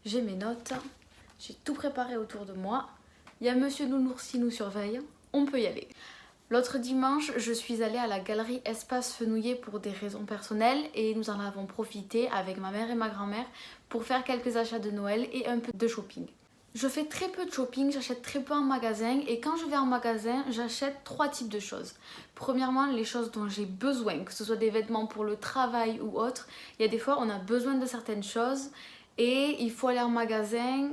J'ai mes notes, j'ai tout préparé autour de moi. Il y a Monsieur Nounours qui nous surveille, on peut y aller. L'autre dimanche, je suis allée à la galerie Espace Fenouillet pour des raisons personnelles et nous en avons profité avec ma mère et ma grand-mère pour faire quelques achats de Noël et un peu de shopping. Je fais très peu de shopping, j'achète très peu en magasin et quand je vais en magasin, j'achète 3 types de choses. Premièrement, les choses dont j'ai besoin, que ce soit des vêtements pour le travail ou autre. Il y a des fois, on a besoin de certaines choses et il faut aller en magasin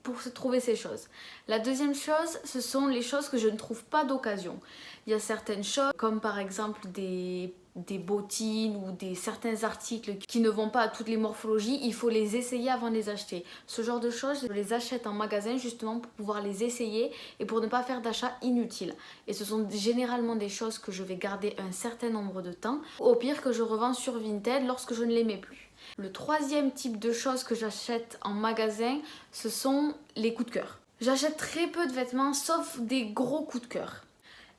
pour se trouver ces choses. La deuxième chose, ce sont les choses que je ne trouve pas d'occasion. Il y a certaines choses, comme par exemple des bottines ou certains articles qui ne vont pas à toutes les morphologies, il faut les essayer avant de les acheter. Ce genre de choses, je les achète en magasin justement pour pouvoir les essayer et pour ne pas faire d'achats inutiles. Et ce sont généralement des choses que je vais garder un certain nombre de temps, au pire que je revends sur Vinted lorsque je ne les mets plus. Le troisième type de choses que j'achète en magasin, ce sont les coups de cœur. J'achète très peu de vêtements sauf des gros coups de cœur.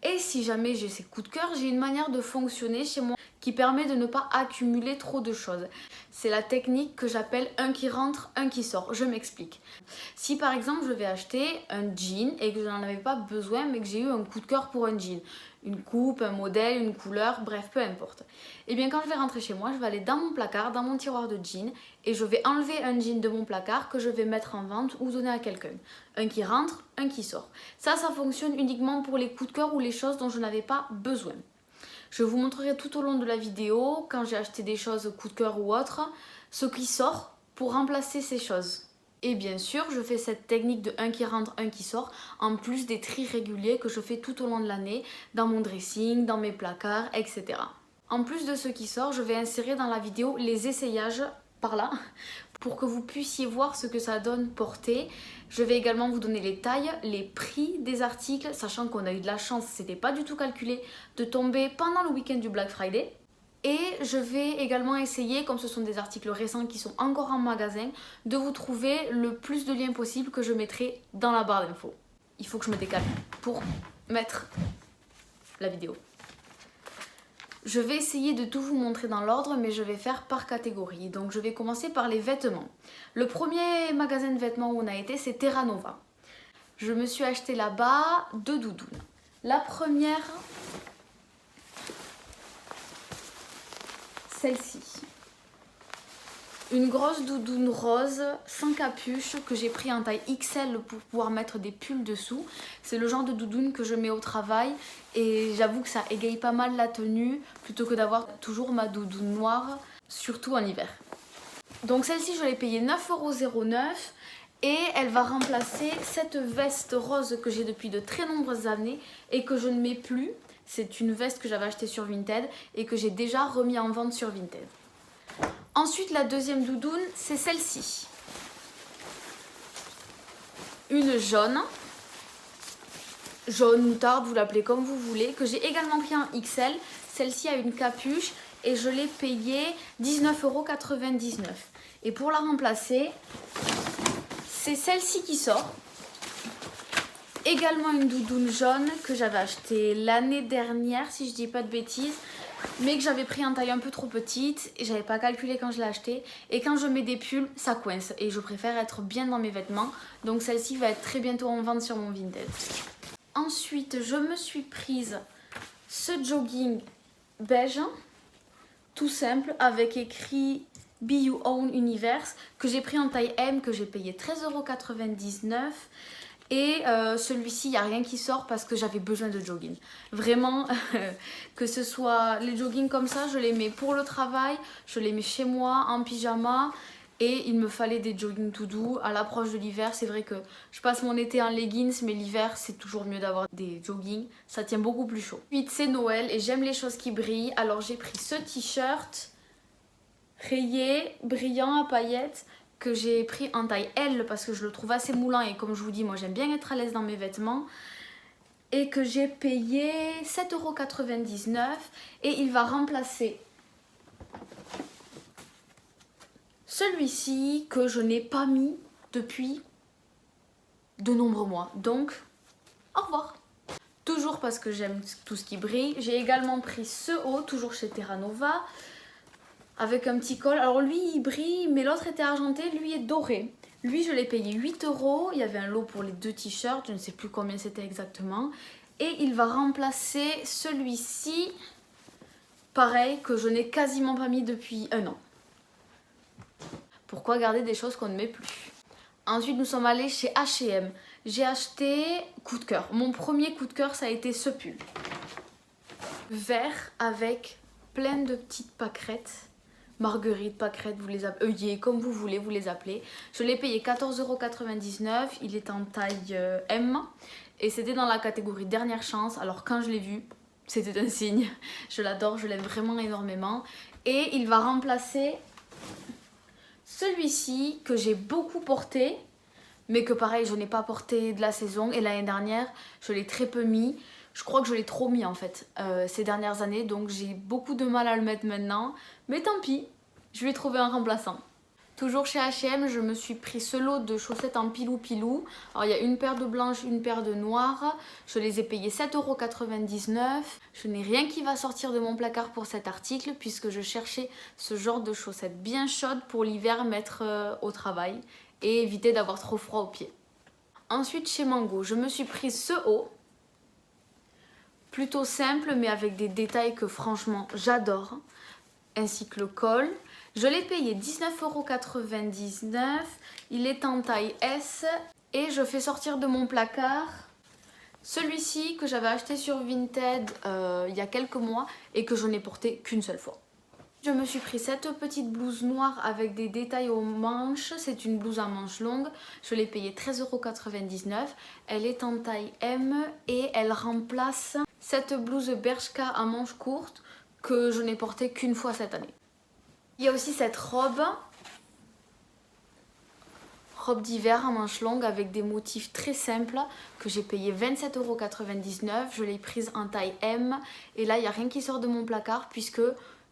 Et si jamais j'ai ces coups de cœur, j'ai une manière de fonctionner chez moi qui permet de ne pas accumuler trop de choses. C'est la technique que j'appelle un qui rentre, un qui sort. Je m'explique. Si par exemple je vais acheter un jean et que je n'en avais pas besoin mais que j'ai eu un coup de cœur pour un jean, une coupe, un modèle, une couleur, bref, peu importe. Et bien quand je vais rentrer chez moi, je vais aller dans mon placard, dans mon tiroir de jeans et je vais enlever un jean de mon placard que je vais mettre en vente ou donner à quelqu'un. Un qui rentre, un qui sort. Ça fonctionne uniquement pour les coups de cœur ou les choses dont je n'avais pas besoin. Je vous montrerai tout au long de la vidéo, quand j'ai acheté des choses coup de cœur ou autre, ce qui sort pour remplacer ces choses. Et bien sûr, je fais cette technique de un qui rentre, un qui sort, en plus des tris réguliers que je fais tout au long de l'année, dans mon dressing, dans mes placards, etc. En plus de ce qui sort, je vais insérer dans la vidéo les essayages par là, pour que vous puissiez voir ce que ça donne porté. Je vais également vous donner les tailles, les prix des articles, sachant qu'on a eu de la chance, c'était pas du tout calculé, de tomber pendant le week-end du Black Friday. Et je vais également essayer, comme ce sont des articles récents qui sont encore en magasin, de vous trouver le plus de liens possible que je mettrai dans la barre d'infos. Il faut que je me décale pour mettre la vidéo. Je vais essayer de tout vous montrer dans l'ordre, mais je vais faire par catégorie. Donc je vais commencer par les vêtements. Le premier magasin de vêtements où on a été, c'est Terra Nova. Je me suis acheté là-bas 2 doudounes. La première, celle-ci. Une grosse doudoune rose, sans capuche, que j'ai pris en taille XL pour pouvoir mettre des pulls dessous. C'est le genre de doudoune que je mets au travail et j'avoue que ça égaye pas mal la tenue plutôt que d'avoir toujours ma doudoune noire, surtout en hiver. Donc celle-ci, je l'ai payée 9,09 € et elle va remplacer cette veste rose que j'ai depuis de très nombreuses années et que je ne mets plus. C'est une veste que j'avais achetée sur Vinted et que j'ai déjà remis en vente sur Vinted. Ensuite, la deuxième doudoune, c'est celle-ci. Une jaune moutarde, vous l'appelez comme vous voulez, que j'ai également pris en XL. Celle-ci a une capuche et je l'ai payée 19,99 €. Et pour la remplacer, c'est celle-ci qui sort. Également une doudoune jaune que j'avais achetée l'année dernière, si je dis pas de bêtises, mais que j'avais pris en taille un peu trop petite et j'avais pas calculé quand je l'ai acheté. Et quand je mets des pulls, ça coince et je préfère être bien dans mes vêtements. Donc celle-ci va être très bientôt en vente sur mon Vinted. Ensuite, je me suis prise ce jogging beige, tout simple, avec écrit Be You Own Universe, que j'ai pris en taille M, que j'ai payé 13,99 €. Et celui-ci, il n'y a rien qui sort parce que j'avais besoin de jogging. Vraiment, que ce soit les joggings comme ça, je les mets pour le travail, je les mets chez moi en pyjama. Et il me fallait des joggings tout doux. À l'approche de l'hiver, c'est vrai que je passe mon été en leggings, mais l'hiver, c'est toujours mieux d'avoir des joggings. Ça tient beaucoup plus chaud. Ensuite, c'est Noël et j'aime les choses qui brillent. Alors j'ai pris ce t-shirt rayé, brillant à paillettes, que j'ai pris en taille L parce que je le trouve assez moulant et comme je vous dis, moi j'aime bien être à l'aise dans mes vêtements, et que j'ai payé 7,99 € et il va remplacer celui-ci que je n'ai pas mis depuis de nombreux mois. Donc, au revoir. Toujours parce que j'aime tout ce qui brille, j'ai également pris ce haut, toujours chez Terra Nova, avec un petit col. Alors lui il brille mais l'autre était argenté, lui est doré. Lui je l'ai payé 8 €, il y avait un lot pour les 2 t-shirts, je ne sais plus combien c'était exactement. Et il va remplacer celui-ci, pareil, que je n'ai quasiment pas mis depuis un an. Pourquoi garder des choses qu'on ne met plus? Ensuite nous sommes allés chez H&M. J'ai acheté coup de cœur. Mon premier coup de cœur ça a été ce pull. Vert avec plein de petites pâquerettes. Marguerite, pâquerettes, vous les appelez, œillets, comme vous voulez, vous les appelez. Je l'ai payé 14,99 €, il est en taille M et c'était dans la catégorie dernière chance. Alors quand je l'ai vu, c'était un signe. Je l'adore, je l'aime vraiment énormément. Et il va remplacer celui-ci que j'ai beaucoup porté, mais que pareil, je n'ai pas porté de la saison. Et l'année dernière, je l'ai très peu mis. Je crois que je l'ai trop mis en fait ces dernières années, donc j'ai beaucoup de mal à le mettre maintenant. Mais tant pis, je vais trouver un remplaçant. Toujours chez H&M, je me suis pris ce lot de chaussettes en pilou-pilou. Alors il y a une paire de blanches, une paire de noires. Je les ai payées 7,99 €. Je n'ai rien qui va sortir de mon placard pour cet article puisque je cherchais ce genre de chaussettes bien chaudes pour l'hiver mettre au travail et éviter d'avoir trop froid aux pieds. Ensuite chez Mango, je me suis pris ce haut. Plutôt simple mais avec des détails que franchement j'adore, ainsi que le col. Je l'ai payé 19,99 €, il est en taille S et je fais sortir de mon placard celui-ci que j'avais acheté sur Vinted il y a quelques mois et que je n'ai porté qu'une seule fois. Je me suis pris cette petite blouse noire avec des détails aux manches, c'est une blouse à manches longues, je l'ai payée 13,99 €, elle est en taille M et elle remplace cette blouse Bershka à manches courtes que je n'ai portée qu'une fois cette année. Il y a aussi cette robe d'hiver à manches longues avec des motifs très simples que j'ai payé 27,99 €, je l'ai prise en taille M et là il n'y a rien qui sort de mon placard puisque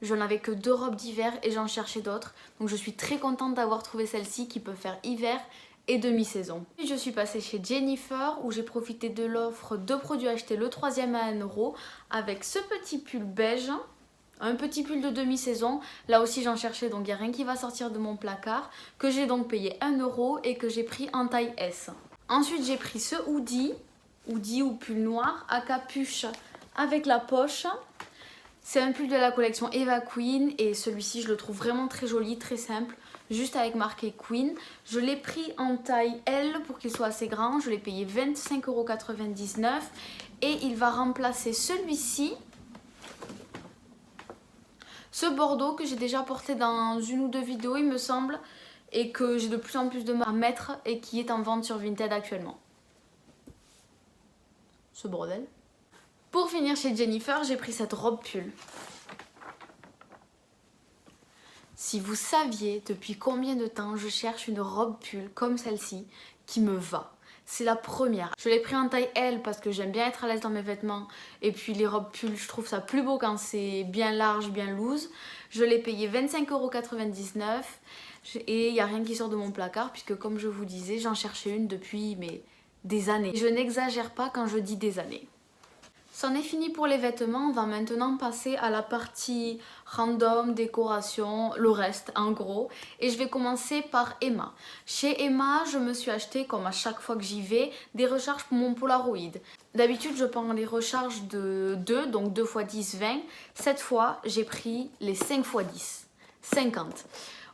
je n'avais que 2 robes d'hiver et j'en cherchais d'autres. Donc je suis très contente d'avoir trouvé celle-ci qui peut faire hiver et demi-saison. Je suis passée chez Jennifer où j'ai profité de l'offre de produits achetés le 3e à 1 € avec ce petit pull beige, un petit pull de demi-saison. Là aussi j'en cherchais donc il n'y a rien qui va sortir de mon placard que j'ai donc payé 1 € et que j'ai pris en taille S. Ensuite j'ai pris ce hoodie ou pull noir à capuche avec la poche. C'est un pull de la collection Eva Queen et celui-ci je le trouve vraiment très joli, très simple, juste avec marqué Queen. Je l'ai pris en taille L pour qu'il soit assez grand, je l'ai payé 25,99 € et il va remplacer celui-ci, ce bordeaux que j'ai déjà porté dans une ou deux vidéos il me semble et que j'ai de plus en plus de mal à mettre et qui est en vente sur Vinted actuellement. Ce bordel. Pour finir chez Jennifer, j'ai pris cette robe pull. Si vous saviez depuis combien de temps je cherche une robe pull comme celle-ci qui me va. C'est la première. Je l'ai pris en taille L parce que j'aime bien être à l'aise dans mes vêtements. Et puis les robes pull, je trouve ça plus beau quand c'est bien large, bien loose. Je l'ai payé 25,99 € et il n'y a rien qui sort de mon placard puisque comme je vous disais, j'en cherchais une depuis des années. Je n'exagère pas quand je dis des années. C'en est fini pour les vêtements, on va maintenant passer à la partie random, décoration, le reste en gros. Et je vais commencer par Emma. Chez Emma, je me suis acheté, comme à chaque fois que j'y vais, des recharges pour mon Polaroid. D'habitude, je prends les recharges de 2, donc 2 x 10, 20. Cette fois, j'ai pris les 5 x 10, 50.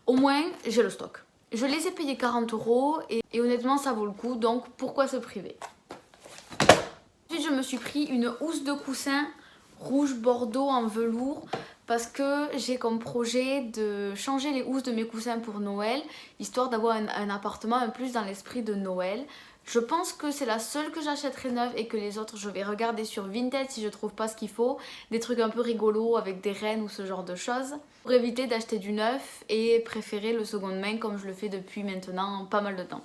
Au moins, j'ai le stock. Je les ai payés 40 € et honnêtement, ça vaut le coup, donc pourquoi se priver ? Ensuite, je me suis pris une housse de coussin rouge bordeaux en velours parce que j'ai comme projet de changer les housses de mes coussins pour Noël, histoire d'avoir un appartement un plus dans l'esprit de Noël. Je pense que c'est la seule que j'achèterai neuve et que les autres je vais regarder sur Vinted si je trouve pas ce qu'il faut. Des trucs un peu rigolos avec des rennes ou ce genre de choses. Pour éviter d'acheter du neuf et préférer le seconde main comme je le fais depuis maintenant pas mal de temps.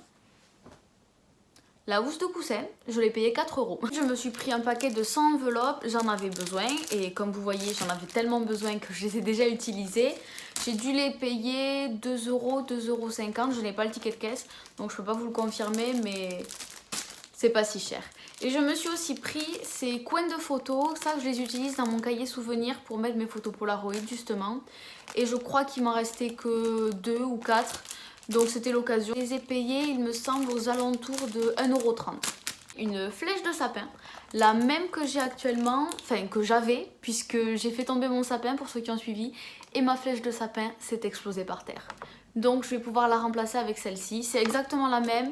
La housse de coussin, je l'ai payé 4 €. Je me suis pris un paquet de 100 enveloppes, j'en avais besoin et comme vous voyez j'en avais tellement besoin que je les ai déjà utilisées. J'ai dû les payer 2 €, 2,50 €, je n'ai pas le ticket de caisse donc je peux pas vous le confirmer mais c'est pas si cher. Et je me suis aussi pris ces coins de photos, ça je les utilise dans mon cahier souvenir pour mettre mes photos Polaroid justement. Et je crois qu'il m'en restait que 2 ou 4, donc c'était l'occasion. Je les ai payés, il me semble, aux alentours de 1,30 €. Une flèche de sapin, la même que j'ai actuellement, enfin que j'avais, puisque j'ai fait tomber mon sapin pour ceux qui ont suivi, et ma flèche de sapin s'est explosée par terre. Donc je vais pouvoir la remplacer avec celle-ci, c'est exactement la même,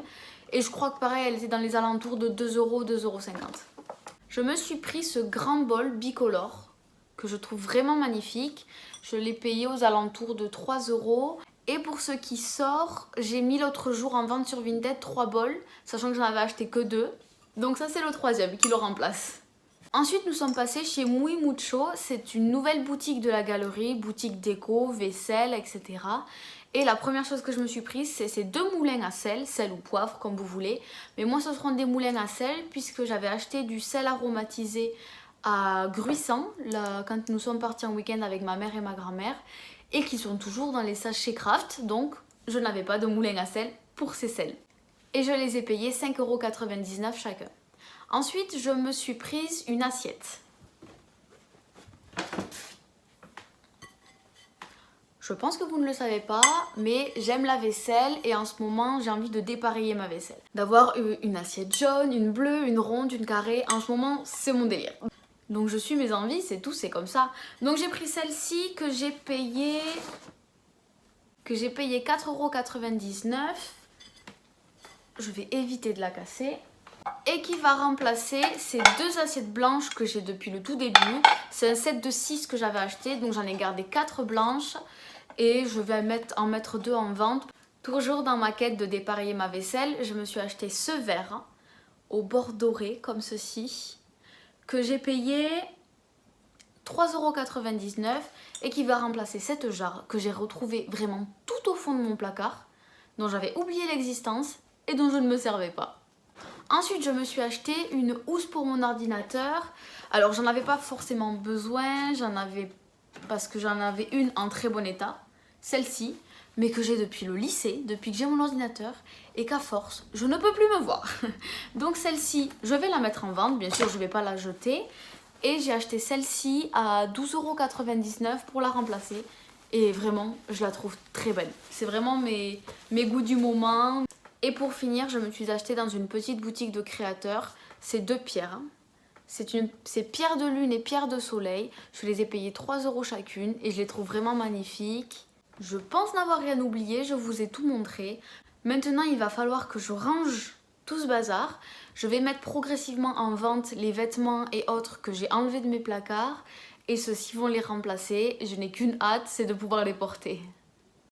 et je crois que pareil elle était dans les alentours de 2 €, 2,50 €. Je me suis pris ce grand bol bicolore, que je trouve vraiment magnifique, je l'ai payé aux alentours de 3 €. Et pour ce qui sort, j'ai mis l'autre jour en vente sur Vinted 3 bols, sachant que j'en avais acheté que 2. Donc ça c'est le troisième qui le remplace. Ensuite nous sommes passés chez Muy Mucho, c'est une nouvelle boutique de la galerie, boutique déco, vaisselle, etc. Et la première chose que je me suis prise, c'est ces 2 moulins à sel ou poivre comme vous voulez. Mais moi ce seront des moulins à sel puisque j'avais acheté du sel aromatisé à Gruissant quand nous sommes partis en week-end avec ma mère et ma grand-mère. Et qui sont toujours dans les sachets Kraft, donc je n'avais pas de moulin à sel pour ces sels. Et je les ai payés 5,99 € chacun. Ensuite, je me suis prise une assiette. Je pense que vous ne le savez pas, mais j'aime la vaisselle et en ce moment, j'ai envie de dépareiller ma vaisselle. D'avoir une assiette jaune, une bleue, une ronde, une carrée, en ce moment, c'est mon délire. Donc je suis mes envies, c'est tout, c'est comme ça. Donc j'ai pris celle-ci que j'ai payé 4,99 €. Je vais éviter de la casser. Et qui va remplacer ces 2 assiettes blanches que j'ai depuis le tout début. C'est un set de 6 que j'avais acheté, donc j'en ai gardé 4 blanches. Et je vais en mettre 2 en vente. Toujours dans ma quête de dépareiller ma vaisselle, je me suis acheté ce verre au bord doré, comme ceci, que j'ai payé 3,99 € et qui va remplacer cette jarre que j'ai retrouvée vraiment tout au fond de mon placard, dont j'avais oublié l'existence et dont je ne me servais pas. Ensuite, je me suis acheté une housse pour mon ordinateur. Alors, j'en avais pas forcément besoin, parce que j'en avais une en très bon état, celle-ci, mais que j'ai depuis le lycée, depuis que j'ai mon ordinateur, et qu'à force, je ne peux plus me voir. Donc celle-ci, je vais la mettre en vente, bien sûr, je ne vais pas la jeter. Et j'ai acheté celle-ci à 12,99 € pour la remplacer. Et vraiment, je la trouve très belle. C'est vraiment mes goûts du moment. Et pour finir, je me suis acheté dans une petite boutique de créateurs ces 2 pierres. C'est pierre de lune et pierre de soleil. Je les ai payées 3 € chacune et je les trouve vraiment magnifiques. Je pense n'avoir rien oublié, je vous ai tout montré. Maintenant, il va falloir que je range tout ce bazar. Je vais mettre progressivement en vente les vêtements et autres que j'ai enlevés de mes placards. Et ceux-ci vont les remplacer. Je n'ai qu'une hâte, c'est de pouvoir les porter.